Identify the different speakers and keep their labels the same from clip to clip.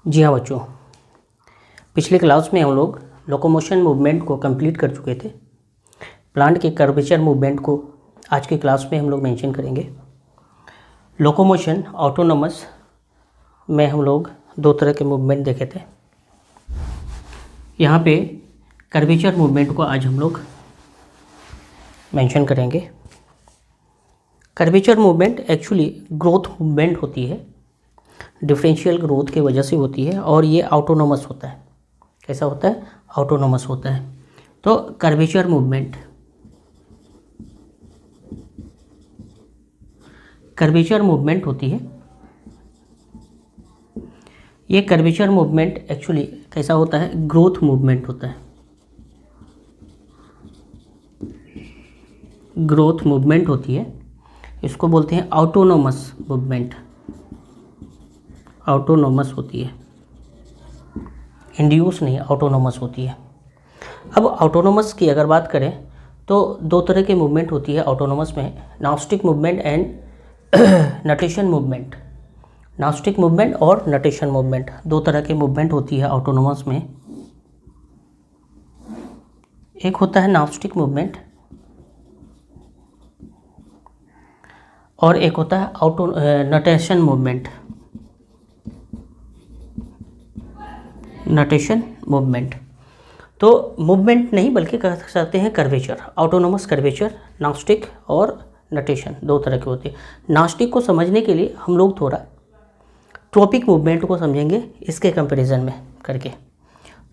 Speaker 1: जी हाँ बच्चों, पिछले क्लास में हम लोग लोकोमोशन मूवमेंट को कंप्लीट कर चुके थे। प्लांट के कर्वेचर मूवमेंट को आज के क्लास में हम लोग मेंशन करेंगे। लोकोमोशन ऑटोनोमस में हम लोग दो तरह के मूवमेंट देखे थे। यहाँ पे कर्वेचर मूवमेंट को आज हम लोग मेंशन करेंगे। Curvature movement actually growth movement होती है, डिफरेंशियल ग्रोथ की वजह से होती है और ये ऑटोनोमस होता है। कैसा होता है? ऑटोनोमस होता है। तो कर्वेचर मूवमेंट होती है। ये कर्वेचर मूवमेंट एक्चुअली कैसा होता है? ग्रोथ मूवमेंट होता है। ग्रोथ मूवमेंट होती है, इसको बोलते हैं ऑटोनोमस मूवमेंट। ऑटोनोमस होती है, इंड्यूस नहीं, ऑटोनोमस होती है। अब ऑटोनोमस की अगर बात करें तो दो तरह की मूवमेंट होती है ऑटोनोमस में, nastic movement and nutation movement. Nastic movement और नटेशन मूवमेंट दो तरह की मूवमेंट होती है ऑटोनोमस में। एक होता है नाउस्टिक मूवमेंट और एक होता है नटेशन मूवमेंट। नटेशन मूवमेंट तो मूवमेंट नहीं बल्कि कह सकते हैं कर्वेचर। ऑटोनोमस कर्वेचर, नाउस्टिक और नटेशन दो तरह के होते हैं। नाउस्टिक को समझने के लिए हम लोग थोड़ा ट्रॉपिक मूवमेंट को समझेंगे इसके कंपैरिजन में करके।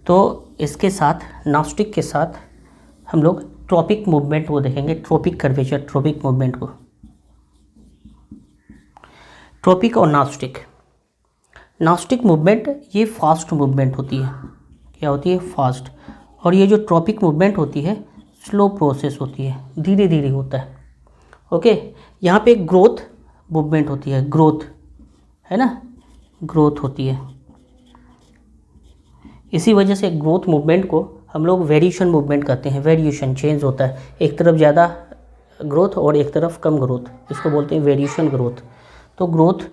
Speaker 1: तो इसके साथ नाउस्टिक के साथ हम लोग ट्रॉपिक मूवमेंट को देखेंगे, ट्रॉपिक कर्वेचर, ट्रॉपिक मूवमेंट को। ट्रॉपिक और नाउस्टिक मूवमेंट ये फास्ट मूवमेंट होती है। क्या होती है? फास्ट। और ये जो ट्रॉपिक मूवमेंट होती है स्लो प्रोसेस होती है, धीरे धीरे होता है। ओके, यहाँ पे ग्रोथ मूवमेंट होती है, ग्रोथ है ना, ग्रोथ होती है। इसी वजह से ग्रोथ मूवमेंट को हम लोग वेरिएशन मूवमेंट कहते हैं। वेरिएशन, चेंज होता है, एक तरफ ज़्यादा ग्रोथ और एक तरफ कम ग्रोथ, इसको बोलते हैं वेरिएशन ग्रोथ। तो ग्रोथ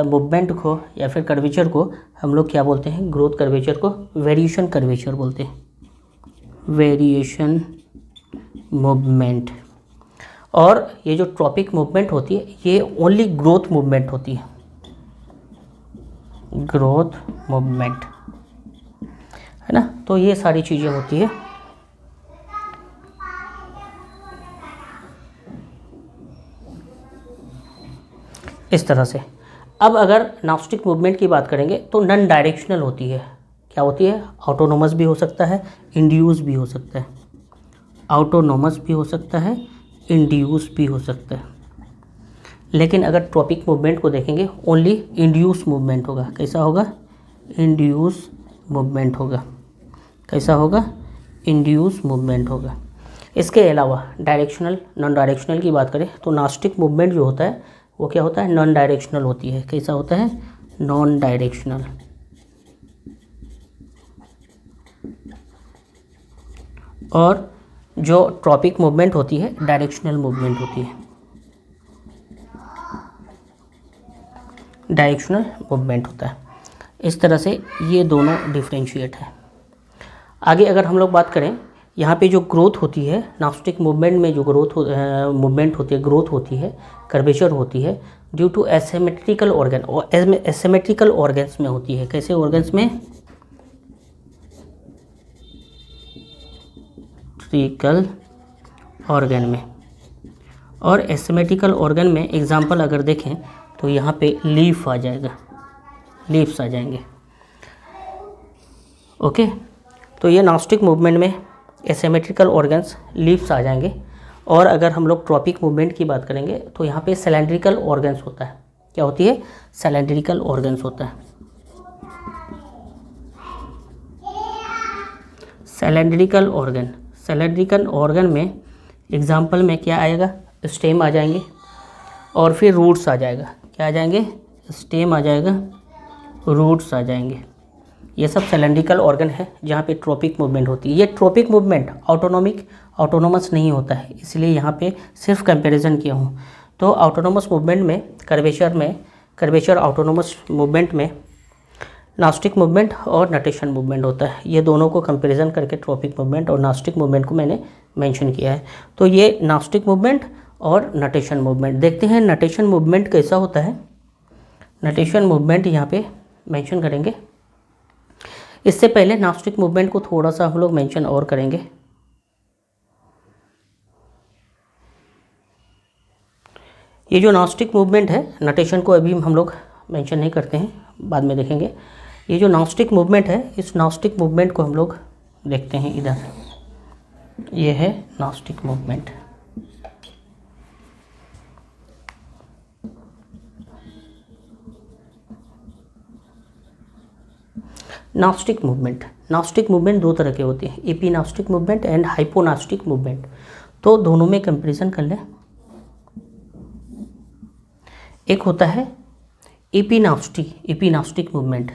Speaker 1: मूवमेंट को या फिर कर्वेचर को हम लोग क्या बोलते हैं? ग्रोथ कर्वेचर को वेरिएशन कर्वेचर बोलते हैं, वेरिएशन मूवमेंट। और ये जो ट्रॉपिक मूवमेंट होती है ये ओनली ग्रोथ मूवमेंट होती है, ग्रोथ मूवमेंट, है ना। तो ये सारी चीज़ें होती है। इस तरह से। अब अगर नाउस्टिक मूवमेंट की बात करेंगे तो नॉन डायरेक्शनल होती है। क्या होती है? ऑटोनोमस भी हो सकता है, इंड्यूस भी हो सकता है। ऑटोनोमस भी हो सकता है, इंड्यूस भी हो सकता है। लेकिन अगर ट्रॉपिक मूवमेंट को देखेंगे ओनली इंड्यूस मूवमेंट होगा। कैसा होगा? इंड्यूस मूवमेंट होगा। कैसा होगा? इंड्यूस मूवमेंट होगा। इसके अलावा डायरेक्शनल, नॉन डायरेक्शनल की बात करें तो नाउस्टिक मूवमेंट जो होता है वो क्या होता है? नॉन डायरेक्शनल होती है। कैसा होता है? Non directional. और जो ट्रॉपिक मूवमेंट होती है डायरेक्शनल मूवमेंट होती है, डायरेक्शनल मूवमेंट होता है। इस तरह से ये दोनों डिफरेंशिएट है। आगे अगर हम लोग बात करें, यहाँ पे जो ग्रोथ होती है नाउस्टिक मूवमेंट में, जो मूवमेंट होती है, ग्रोथ होती है, कर्वेचर होती है ड्यू टू एसिमेट्रिकल ऑर्गन। और एसिमेट्रिकल ऑर्गन्स में होती है। कैसे ऑर्गन्स में? ट्रिकल ऑर्गन में। और एसिमेट्रिकल ऑर्गन में एग्जांपल अगर देखें तो यहाँ पे लीफ आ जाएगा, लीफ्स आ जाएंगे। ओके, तो ये नाउस्टिक मूवमेंट में एसिमेट्रिकल ऑर्गन्स, लीफ्स आ जाएंगे। और अगर हम लोग ट्रॉपिक मूवमेंट की बात करेंगे तो यहाँ पे सिलेंड्रिकल ऑर्गन्स होता है। क्या होती है? सिलेंड्रिकल ऑर्गन्स होता है। सिलेंड्रिकल ऑर्गन, सिलेंड्रिकल ऑर्गन में एग्जांपल में क्या आएगा? स्टेम आ जाएंगे और फिर रूट्स आ जाएगा। क्या आ जाएंगे? स्टेम आ जाएगा, रूट्स आ जाएंगे। ये सब सिलेंड्रिकल ऑर्गन है जहाँ पे ट्रॉपिक मूवमेंट होती है। ये ट्रॉपिक मूवमेंट ऑटोनोमस नहीं होता है, इसलिए यहाँ पे सिर्फ कंपैरिजन किया हूँ। तो ऑटोनोमस मूवमेंट में कर्वेचर ऑटोनोमस मूवमेंट में नास्टिक मूवमेंट और नटेशन मूवमेंट होता है। ये दोनों को कंपैरिजन करके ट्रॉपिक मूवमेंट और नास्टिक मूवमेंट को मैंने मेंशन किया है। तो ये नास्टिक मूवमेंट और नटेशन मूवमेंट। देखते हैं नटेशन मूवमेंट कैसा होता है। नटेशन मूवमेंट यहाँ पे मेंशन करेंगे। इससे पहले नास्टिक मूवमेंट को थोड़ा सा हम लोग मेंशन और करेंगे। ये जो नास्टिक मूवमेंट है, नटेशन को अभी हम लोग मेंशन नहीं करते हैं, बाद में देखेंगे। ये जो नास्टिक मूवमेंट है, इस नास्टिक मूवमेंट को हम लोग देखते हैं इधर। ये है नास्टिक मूवमेंट। नास्टिक मूवमेंट दो तरह के होते हैं, एपिनास्टिक मूवमेंट एंड हाइपोनास्टिक मूवमेंट। तो दोनों में कंपैरिजन कर लें। एक होता है एपिनास्टिक मूवमेंट,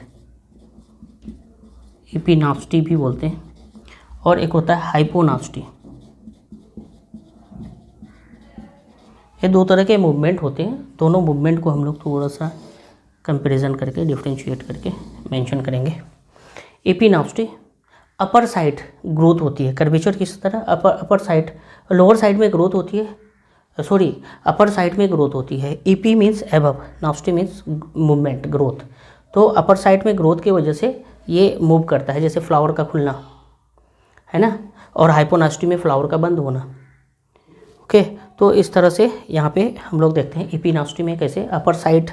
Speaker 1: एपिनास्टी भी बोलते हैं, और एक होता है हाइपोनास्टी। ये दो तरह के मूवमेंट होते हैं। दोनों मूवमेंट को हम लोग थोड़ा सा कंपैरिजन करके डिफरेंशिएट करके मेंशन करेंगे। एपिनास्टी अपर साइड ग्रोथ होती है, कर्वेचर किस तरह अपर साइड, लोअर साइड में ग्रोथ होती है, अपर साइड में ग्रोथ होती है। EP means above, nasty means movement growth. तो अपर साइड में ग्रोथ की वजह से ये मूव करता है, जैसे फ्लावर का खुलना है ना, और हाइपोनास्टी में फ्लावर का बंद होना। ओके, तो इस तरह से यहाँ पे हम लोग देखते हैं एपिनास्टी में कैसे अपर साइड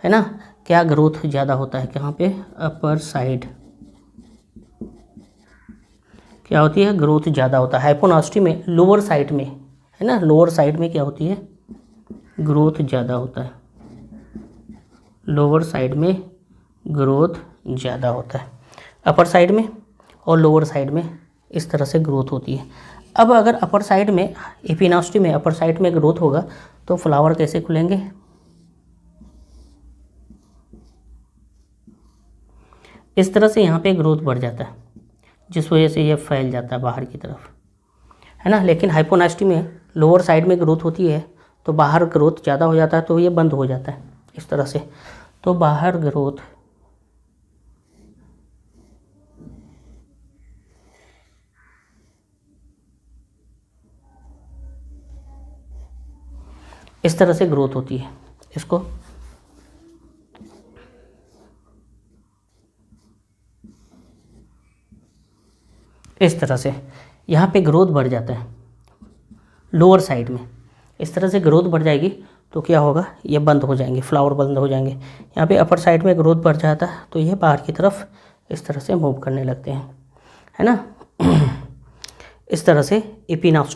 Speaker 1: है ना, क्या ग्रोथ ज़्यादा होता है। यहाँ पे अपर साइड क्या होती है, ग्रोथ ज़्यादा होता है। हाइपोनास्टी में लोअर साइड में है ना, लोअर साइड में क्या होती है, ग्रोथ ज़्यादा होता है। लोअर साइड में ग्रोथ ज़्यादा होता है, अपर साइड में और लोअर साइड में इस तरह से ग्रोथ होती है। अब अगर अपर साइड में, एपिनास्टी में अपर साइड में ग्रोथ होगा तो फ्लावर कैसे खुलेंगे, इस तरह से यहाँ पे ग्रोथ बढ़ जाता है, जिस वजह से ये फैल जाता है बाहर की तरफ, है ना। लेकिन हाइपोनास्टी में लोअर साइड में ग्रोथ होती है तो बाहर ग्रोथ ज़्यादा हो जाता है, तो ये बंद हो जाता है इस तरह से। तो बाहर ग्रोथ इस तरह से ग्रोथ होती है। इसको इस तरह से यहाँ पे ग्रोथ बढ़ जाता है लोअर साइड में, इस तरह से ग्रोथ बढ़ जाएगी तो क्या होगा, ये बंद हो जाएंगे, फ्लावर बंद हो जाएंगे। यहाँ पे अपर साइड में ग्रोथ बढ़ जाता है तो ये बाहर की तरफ इस तरह से मूव करने लगते हैं, है ना। इस तरह से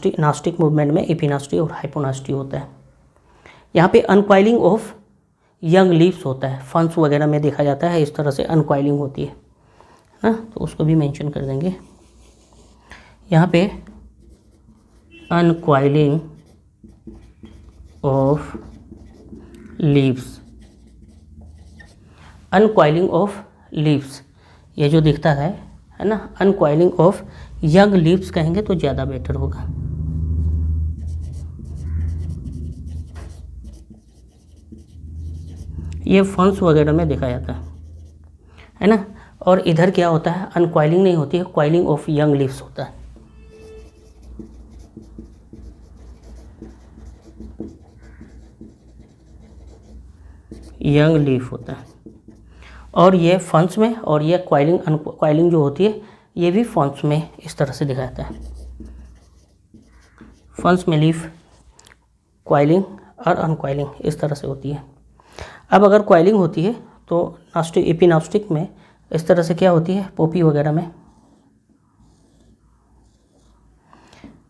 Speaker 1: नास्टिक मूवमेंट में एपिनास्टी और हाइपोनास्टी होता है। यहाँ पे अनकॉइलिंग ऑफ यंग लीव्स होता है, फंस वगैरह में देखा जाता है, इस तरह से अनकॉइलिंग होती है ना, तो उसको भी मेंशन कर देंगे। यहाँ पे अनकॉइलिंग ऑफ लीव्स, अनकॉइलिंग ऑफ लीव्स ये जो दिखता है ना, अनकॉइलिंग ऑफ यंग लीव्स कहेंगे तो ज़्यादा बेटर होगा। ये फंस वगैरह में देखा जाता है ना। और इधर क्या होता है, अनकॉइलिंग नहीं होती है, कॉइलिंग ऑफ यंग लीव्स होता है। यंग लीफ होता है, और ये फंस में, और ये कॉइलिंग जो होती है ये भी फंस में इस तरह से दिखाया जाता है। फंस में लीफ कॉइलिंग और अनकॉइलिंग इस तरह से होती है। अब अगर कॉइलिंग होती है तो नास्टिक एपिनास्टिक में इस तरह से क्या होती है, पोपी वगैरह में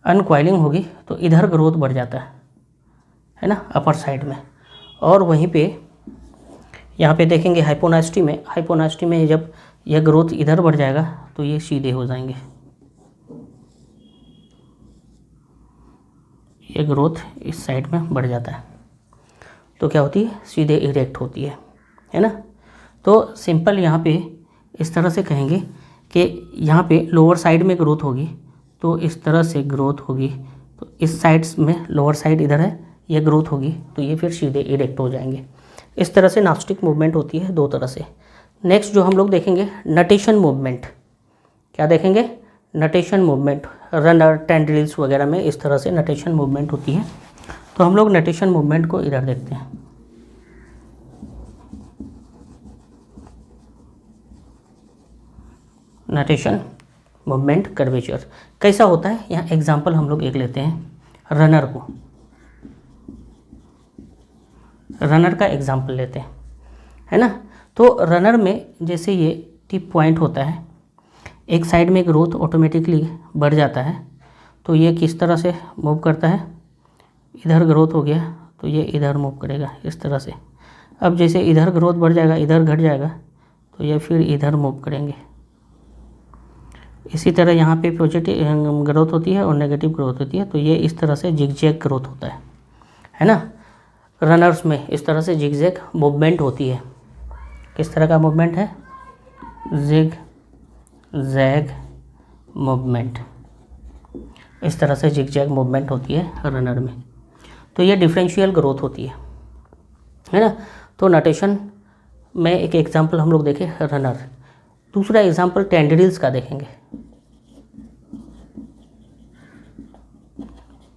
Speaker 1: अनकॉइलिंग होगी तो इधर ग्रोथ बढ़ जाता है ना, अपर साइड में। और वहीं पे यहाँ पे देखेंगे हाइपोनास्टी में जब यह ग्रोथ इधर बढ़ जाएगा तो ये सीधे हो जाएंगे, ये ग्रोथ इस साइड में बढ़ जाता है तो क्या होती है, सीधे इरेक्ट होती है ना। तो सिंपल यहाँ पे इस तरह से कहेंगे कि यहाँ पे लोअर साइड में ग्रोथ होगी तो इस तरह से ग्रोथ होगी, तो इस साइड्स में लोअर साइड इधर है, ये ग्रोथ होगी तो ये फिर सीधे इरेक्ट हो जाएंगे। इस तरह से नास्टिक मूवमेंट होती है दो तरह से, नेक्स्ट जो हम लोग देखेंगे नटेशन मूवमेंट। क्या देखेंगे? नटेशन मूवमेंट। रनर, टेंड्रिल्स वगैरह में इस तरह से नटेशन मूवमेंट होती है। तो हम लोग नटेशन मूवमेंट को इधर देखते हैं। नटेशन मूवमेंट कर्वेचर कैसा होता है, यहाँ एग्जांपल हम लोग एक लेते हैं रनर को। रनर का एग्जांपल लेते हैं, है ना। तो रनर में जैसे ये टिप पॉइंट होता है, एक साइड में ग्रोथ ऑटोमेटिकली बढ़ जाता है। तो ये किस तरह से मूव करता है, इधर ग्रोथ हो गया तो ये इधर मूव करेगा इस तरह से। अब जैसे इधर ग्रोथ बढ़ जाएगा, इधर घट जाएगा, तो ये फिर इधर मूव करेंगे। इसी तरह यहाँ पे पॉजिटिव ग्रोथ होती है और नेगेटिव ग्रोथ होती है। तो ये इस तरह से जिगजैग ग्रोथ होता है ना। रनर्स में इस तरह से जिगजैग मूवमेंट होती है। किस तरह का मूवमेंट है? Zigzag movement. इस तरह से जिगजैग मूवमेंट होती है रनर में। तो ये डिफरेंशियल ग्रोथ होती है ना। तो नटेशन में एक एग्जांपल हम लोग देखें रनर। दूसरा एग्जांपल टेंड्रिल्स का देखेंगे।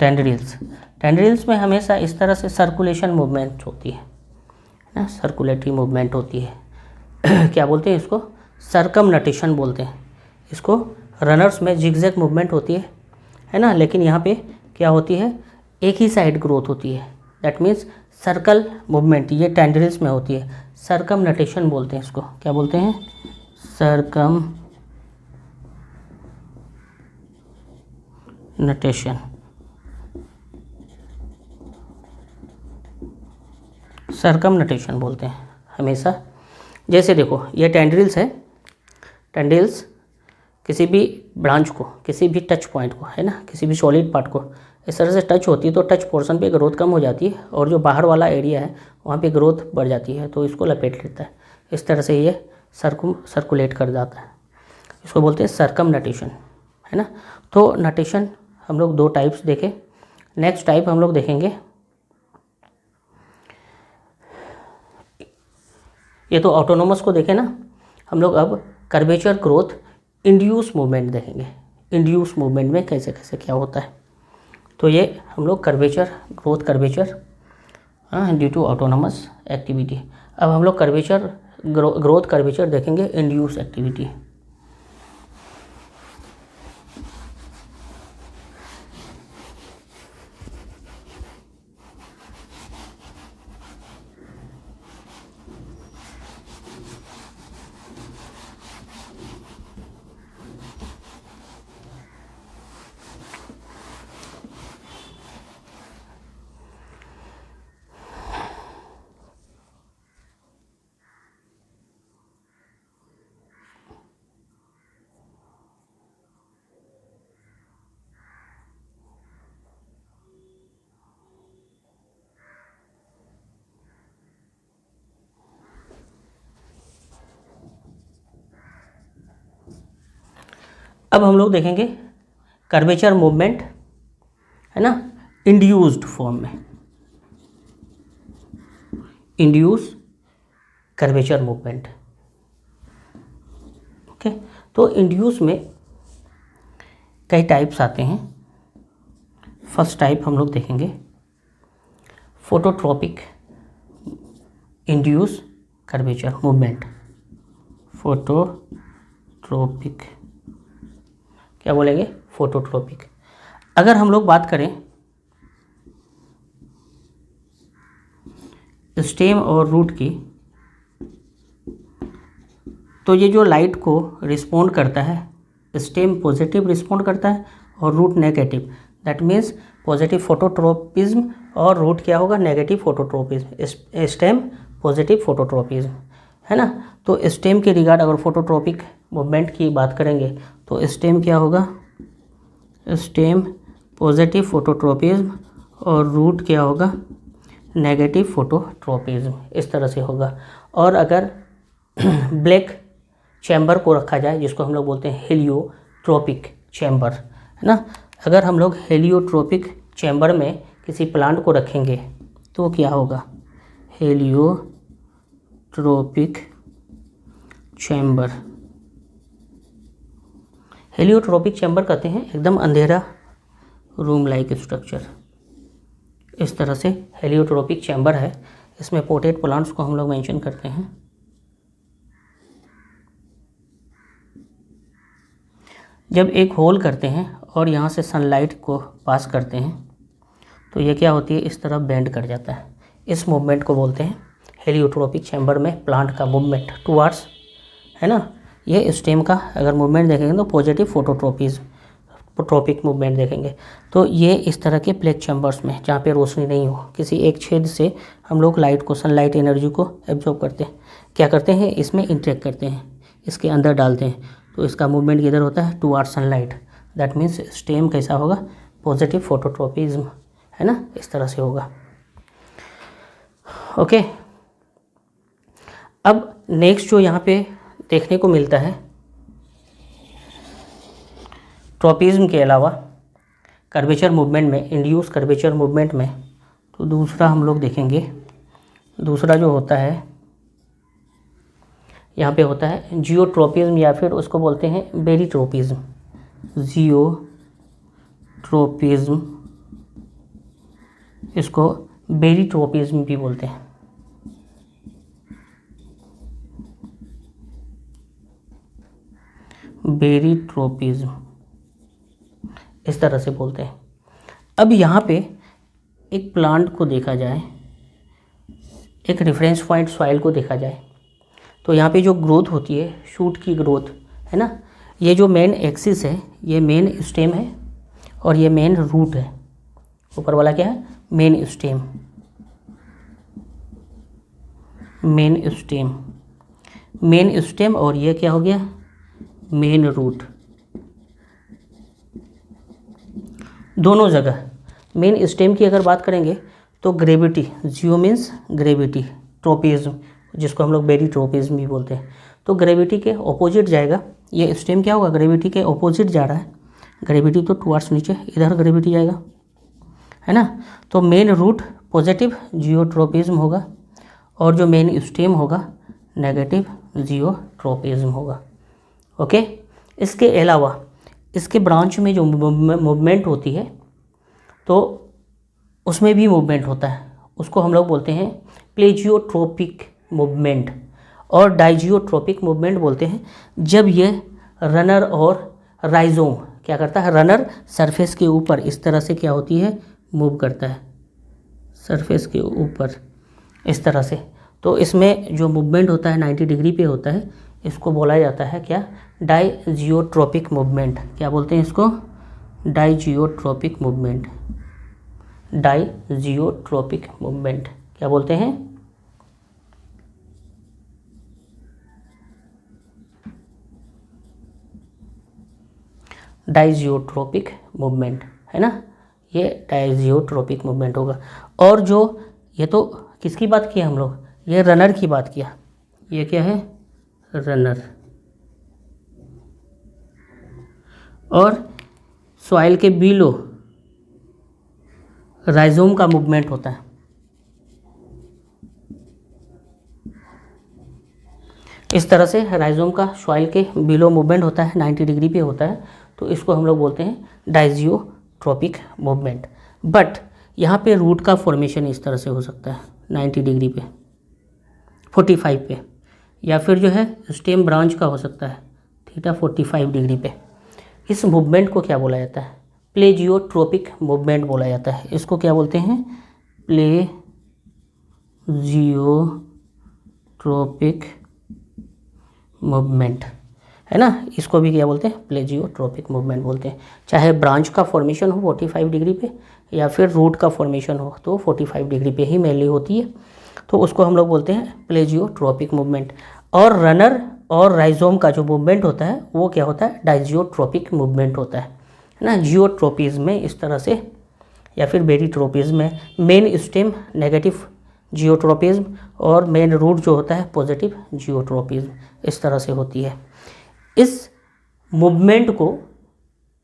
Speaker 1: टेंड्रिल्स में हमेशा इस तरह से सर्कुलेशन मूवमेंट होती है ना, सर्कुलेटरी मूवमेंट होती है। क्या बोलते हैं इसको? सर्कमनटेशन बोलते हैं इसको। रनर्स में जिगजैग मूवमेंट होती है ना। लेकिन यहाँ पे क्या होती है, एक ही साइड ग्रोथ होती है। दैट मीन्स सर्कल मूवमेंट ये टेंड्रिल्स में होती है। सर्कमनटेशन बोलते हैं इसको। क्या बोलते हैं? सर्कमनटेशन। सर्कमनटेशन बोलते हैं हमेशा। जैसे देखो ये टेंड्रिल्स है। टेंड्रिल्स किसी भी ब्रांच को, किसी भी टच पॉइंट को, है ना, किसी भी सॉलिड पार्ट को इस तरह से टच होती है तो टच पोर्शन पे ग्रोथ कम हो जाती है और जो बाहर वाला एरिया है वहाँ पे ग्रोथ बढ़ जाती है। तो इसको लपेट लेता है। इस तरह से ये सर्कुलेट कर जाता है। इसको बोलते हैं सर्कमनटेशन, है ना। तो नटेशन हम लोग दो टाइप्स देखे। नेक्स्ट टाइप हम लोग देखेंगे, ये तो ऑटोनोमस को देखें ना हम लोग। अब कर्वेचर ग्रोथ इंड्यूस मूवमेंट देखेंगे। इंड्यूस मूवमेंट में कैसे कैसे क्या होता है। तो ये हम लोग curvature growth curvature due to autonomous activity. अब हम लोग कर्वेचर ग्रोथ कर्वेचर देखेंगे इंड्यूस एक्टिविटी। अब हम लोग देखेंगे कर्वेचर मूवमेंट, है ना, इंड्यूस्ड फॉर्म में। Induce curvature movement. ओके। तो इंड्यूस में कई टाइप्स आते हैं। फर्स्ट टाइप हम लोग देखेंगे phototropic induce curvature movement. Phototropic क्या बोलेंगे? फोटोट्रॉपिक। अगर हम लोग बात करें स्टेम और रूट की, तो ये जो लाइट को रिस्पॉन्ड करता है, स्टेम पॉजिटिव रिस्पॉन्ड करता है और root negative. That means positive phototropism और रूट क्या होगा? Negative phototropism. Stem positive phototropism, है ना। तो स्टेम के रिगार्ड अगर फोटोट्रॉपिक मूवमेंट की बात करेंगे तो स्टेम क्या होगा? स्टेम पॉजिटिव फोटोट्रोपिज्म और रूट क्या होगा? Negative phototropism. इस तरह से होगा। और अगर ब्लैक चैम्बर को रखा जाए, जिसको हम लोग बोलते हैं हेलियोट्रोपिक चैम्बर, है ना, अगर हम लोग हेलियोट्रोपिक चैम्बर में किसी प्लांट को रखेंगे तो क्या होगा? हेलियोट्रोपिक चैम्बर। हेलियोट्रोपिक चैम्बर कहते हैं एकदम अंधेरा रूम लाइक स्ट्रक्चर। इस तरह से हेलियोट्रोपिक चैम्बर है। इसमें पोटेड प्लांट्स को हम लोग मेंशन करते हैं। जब एक होल करते हैं और यहाँ से सनलाइट को पास करते हैं तो ये क्या होती है, इस तरह बेंड कर जाता है। इस मूवमेंट को बोलते हैं हेलियोट्रोपिक चैम्बर में प्लांट का मूवमेंट टुवार्ड्स, है ना। ये स्टेम का अगर मूवमेंट देखेंगे तो पॉजिटिव फोटोट्रोपिक मूवमेंट देखेंगे। तो ये इस तरह के प्लेग चैम्बर्स में जहाँ पे रोशनी नहीं हो, किसी एक छेद से हम लोग लाइट को, सनलाइट एनर्जी को एब्जॉर्ब करते हैं। क्या करते हैं, इसमें इंटरेक्ट करते हैं, इसके अंदर डालते हैं, तो इसका मूवमेंट किधर होता है, toward sunlight. That means stem कैसा होगा, पॉजिटिव फोटोट्रोपिज्म, है ना, इस तरह से होगा। ओके। अब नेक्स्ट जो यहाँ पे देखने को मिलता है, ट्रोपिज्म के अलावा कर्वेचर मूवमेंट में, इंड्यूस कर्वेचर मूवमेंट में, तो दूसरा हम लोग देखेंगे। दूसरा जो होता है यहाँ पे होता है जियोट्रोपिज्म, या फिर उसको बोलते हैं बेरीट्रोपिज्म। जियोट्रोपिज्म, इसको बेरीट्रोपिज्म भी बोलते हैं। बेरीट्रोपिज्म इस तरह से बोलते हैं। अब यहाँ पे एक प्लांट को देखा जाए, एक रेफरेंस पॉइंट सॉइल को देखा जाए, तो यहाँ पे जो ग्रोथ होती है, शूट की ग्रोथ, है ना, ये जो मेन एक्सिस है, ये मेन स्टेम है और ये मेन रूट है। ऊपर वाला क्या है, main stem, main stem, main stem, और ये क्या हो गया, मेन रूट। दोनों जगह मेन स्टेम की अगर बात करेंगे तो ग्रेविटी, जियो मीन्स ग्रेविटी, ट्रोपिज्म जिसको हम लोग बेरीट्रोपिज्म भी बोलते हैं, तो ग्रेविटी के ऑपोजिट जाएगा। ये स्टेम क्या होगा, ग्रेविटी के ऑपोजिट जा रहा है। ग्रेविटी तो टुवार्ड्स नीचे, इधर ग्रेविटी जाएगा, है ना। तो मेन रूट पॉजिटिव जियोट्रोपिज्म होगा और जो मेन स्टेम होगा नेगेटिव जियोट्रोपिज्म होगा। ओके। इसके अलावा इसके ब्रांच में जो मूवमेंट होती है तो उसमें भी मूवमेंट होता है, उसको हम लोग बोलते हैं प्लेजियोट्रोपिक मूवमेंट और डाइजियोट्रोपिक मूवमेंट बोलते हैं। जब ये रनर और राइजोम क्या करता है, रनर सरफेस के ऊपर इस तरह से क्या होती है, मूव करता है सरफेस के ऊपर इस तरह से। तो इसमें जो मूवमेंट होता है 90 डिग्री पे होता है, इसको बोला जाता है क्या, डाइजियोट्रोपिक मूवमेंट। क्या बोलते हैं इसको, डाइजियोट्रोपिक मूवमेंट। डाइजियोट्रोपिक मूवमेंट क्या बोलते हैं, डाइजियोट्रोपिक मूवमेंट, है ना, ये डाइजियोट्रोपिक मूवमेंट होगा। और जो ये तो किसकी बात किया हम लोग, ये रनर की बात किया, ये क्या है, रनर। और सॉइल के बिलो राइजोम का मूवमेंट होता है। इस तरह से राइजोम का सॉइल के बिलो मूवमेंट होता है, 90 डिग्री पे होता है, तो इसको हम लोग बोलते हैं डाइजियोट्रोपिक मूवमेंट। बट यहाँ पे रूट का फॉर्मेशन इस तरह से हो सकता है 90 डिग्री पे, 45 पे, या फिर जो है स्टेम ब्रांच का हो सकता है थीटा 45 डिग्री पे। इस मूवमेंट को क्या बोला जाता है, प्लेजियोट्रोपिक मूवमेंट बोला जाता है। इसको क्या बोलते हैं, प्लेजियोट्रोपिक मूवमेंट, है ना। इसको भी क्या बोलते हैं, प्लेजियोट्रोपिक मूवमेंट बोलते हैं। चाहे ब्रांच का फॉर्मेशन हो 45 डिग्री पे या फिर रूट का फॉर्मेशन हो तो 45 डिग्री पे ही मेनली होती है, तो उसको हम लोग बोलते हैं प्लेजियोट्रोपिक मूवमेंट। और रनर और राइजोम का जो मूवमेंट होता है वो क्या होता है, डाइजियोट्रोपिक मूवमेंट होता है ना। जियोट्रोपिज्म में इस तरह से, या फिर बेरीट्रोपिज्म में मेन स्टेम नेगेटिव जियोट्रोपिज्म और मेन रूट जो होता है पॉजिटिव जियोट्रोपिज्म, इस तरह से होती है। इस मूवमेंट को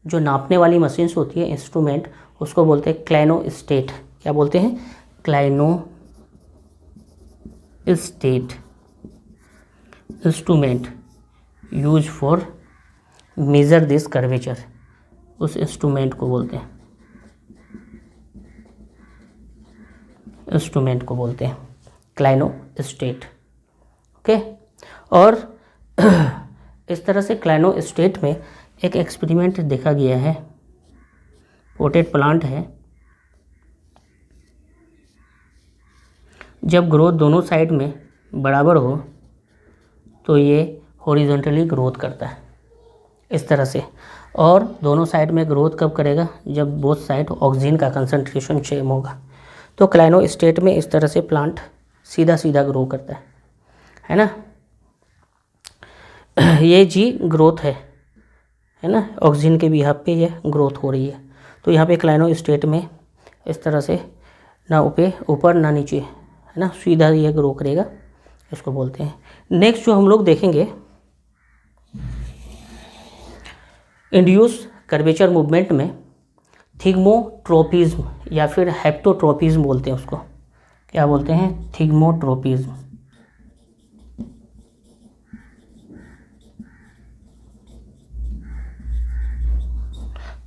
Speaker 1: जो नापने वाली मशीन्स होती है, इंस्ट्रूमेंट, उसको बोलते हैं क्लाइनोस्टेट। क्या बोलते हैं, clinostat instrument, use for measure this curvature, उस इंस्ट्रूमेंट को बोलते हैं, क्लाइनोस्टेट। ओके, और इस तरह से क्लाइनोस्टेट में एक एक्सपेरिमेंट देखा गया है, पोटेड प्लांट है, जब ग्रोथ दोनों साइड में बराबर हो तो ये हॉरिजॉन्टली ग्रोथ करता है इस तरह से, और दोनों साइड में ग्रोथ कब करेगा, जब बोथ साइड ऑक्सीजन का कंसंट्रेशन सेम होगा। तो क्लाइनोस्टेट में इस तरह से प्लांट सीधा सीधा ग्रो करता है ना। ये जी ग्रोथ है ना, ऑक्सीजन के बिहाफ पे ये ग्रोथ हो रही है। तो यहाँ पे क्लाइनोस्टेट में इस तरह से ना ऊपर ना नीचे, है ना, सीधा ये ग्रो करेगा, इसको बोलते हैं। नेक्स्ट जो हम लोग देखेंगे, इंड्यूस कर्वेचर मूवमेंट में थिग्मोट्रोपिज्म या फिर हेप्टोट्रोपिज्म बोलते हैं उसको। क्या बोलते हैं? थिग्मोट्रोपिज्म।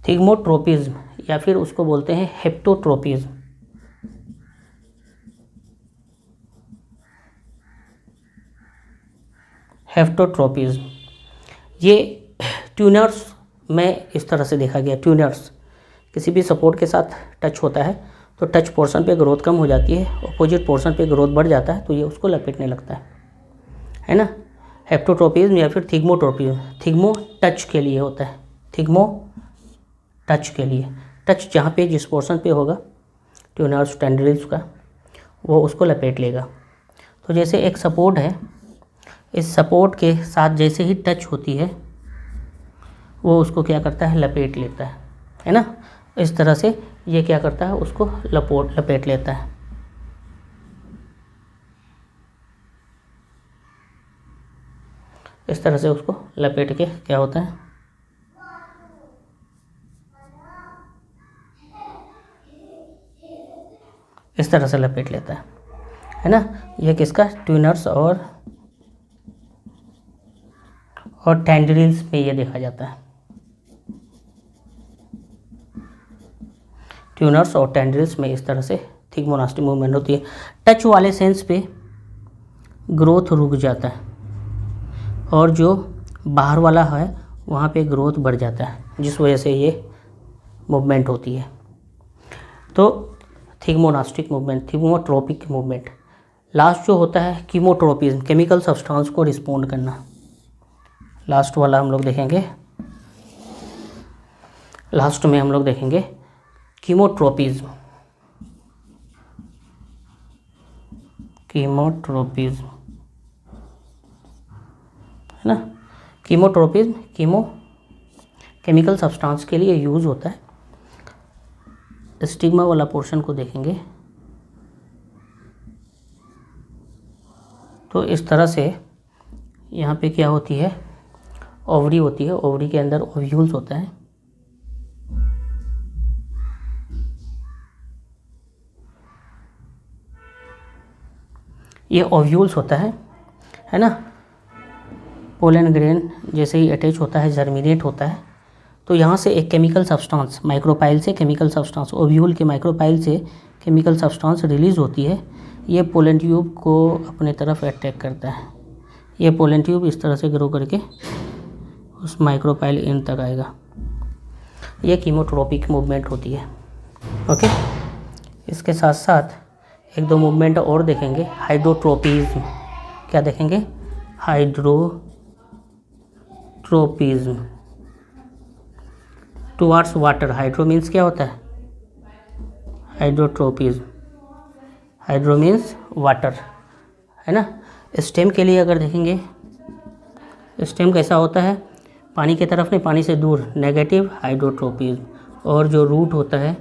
Speaker 1: थिग्मोट्रोपिज्म या फिर उसको बोलते हैं हेप्टोट्रोपिज्म। हेप्टोट्रोपिज्म ये ट्यूनर्स में इस तरह से देखा गया। ट्यूनर्स किसी भी सपोर्ट के साथ टच होता है तो टच पोर्शन पे ग्रोथ कम हो जाती है, अपोजिट पोर्शन पे ग्रोथ बढ़ जाता है, तो ये उसको लपेटने लगता है ना। हेप्टोट्रोपिज्म या फिर थिग्मोट्रोपिज्म, थिग्मो टच के लिए होता है, थिग्मो टच के लिए, टच जहाँ पे जिस पोर्शन पे होगा ट्यूनर्स टेंड्रिल्स का, वो उसको लपेट लेगा। तो जैसे एक सपोर्ट है, इस सपोर्ट के साथ जैसे ही टच होती है वो उसको क्या करता है, लपेट लेता है ना। इस तरह से ये क्या करता है, उसको लपेट लेता है। इस तरह से उसको लपेट के क्या होता है, इस तरह से लपेट लेता है ना। ये किसका, ट्यूनर्स और टेंड्रिल्स में ये देखा जाता है। ट्यूनर्स और टेंड्रिल्स में इस तरह से थिग्मोनास्टिक मूवमेंट होती है। टच वाले सेंस पे ग्रोथ रुक जाता है और जो बाहर वाला है वहाँ पे ग्रोथ बढ़ जाता है, जिस वजह से ये मूवमेंट होती है। तो थिग्मोनास्टिक मूवमेंट, थिग्मोट्रोपिक मूवमेंट। लास्ट जो होता है कीमोट्रोपिज्म, केमिकल सब्सटेंस को रिस्पोंड करना। लास्ट वाला हम लोग देखेंगे, लास्ट में हम लोग देखेंगे कीमोट्रोपिज्म। कीमोट्रोपिज्म है ना। कीमोट्रोपिज्म, कीमो केमिकल सब्सटेंस के लिए यूज होता है। स्टिग्मा वाला पोर्शन को देखेंगे तो इस तरह से यहाँ पे क्या होती है, ओवरी होती है, ओवरी के अंदर ओव्यूल्स होता है। ये ओव्यूल्स होता है ना। पोलन ग्रेन जैसे ही अटैच होता है, जर्मिनेट होता है, तो यहाँ से एक केमिकल सब्सटेंस, माइक्रोपाइल से केमिकल सब्सटेंस, ओव्यूल के माइक्रोपाइल से केमिकल सब्सटेंस रिलीज होती है। ये पोलन ट्यूब को अपने तरफ अट्रैक्ट करता है। ये पोलन ट्यूब इस तरह से ग्रो करके उस माइक्रोपाइल एंड तक आएगा। ये कीमोट्रोपिक मूवमेंट होती है। ओके, इसके साथ साथ एक दो मूवमेंट और देखेंगे। हाइड्रोट्रोपिज्म, क्या देखेंगे, hydrotropism towards water. Hydro means क्या होता है, हाइड्रोट्रोपिज्म, हाइड्रो मीन्स वाटर, है ना। स्टेम के लिए अगर देखेंगे, स्टेम कैसा होता है, पानी की तरफ नहीं, पानी से दूर, नेगेटिव हाइड्रोट्रोपिज्म। और जो रूट होता है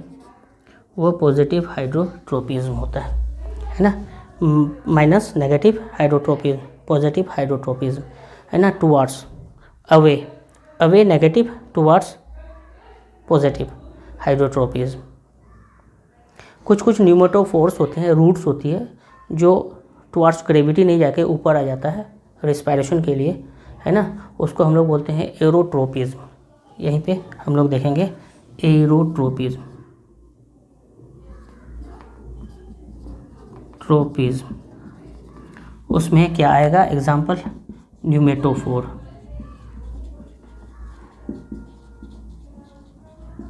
Speaker 1: वो पॉजिटिव हाइड्रोट्रोपिज्म होता है ना। Minus negative hydrotropism, positive hydrotropism, है ना। Towards, away, away negative, towards positive hydrotropism. कुछ न्यूमेटोफोर्स होते हैं, रूट्स होती है, जो टुवार्ड्स ग्रेविटी नहीं जाके ऊपर आ जाता है रिस्पायरेशन के लिए, है ना, उसको हम लोग बोलते हैं एरोट्रोपिज्म। यहीं पे हम लोग देखेंगे एरोट्रोपिज्म, ट्रोपिज्म। उसमें क्या आएगा एग्जाम्पल, न्यूमेटोफोर,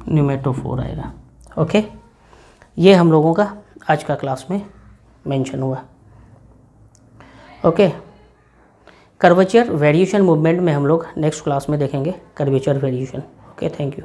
Speaker 1: न्यूमेटोफोर आएगा। ओके, ये हम लोगों का आज का क्लास में मेंशन हुआ। ओके, कर्वेचर वेरिएशन मूवमेंट में हम लोग नेक्स्ट क्लास में देखेंगे curvature variation. Okay, thank you.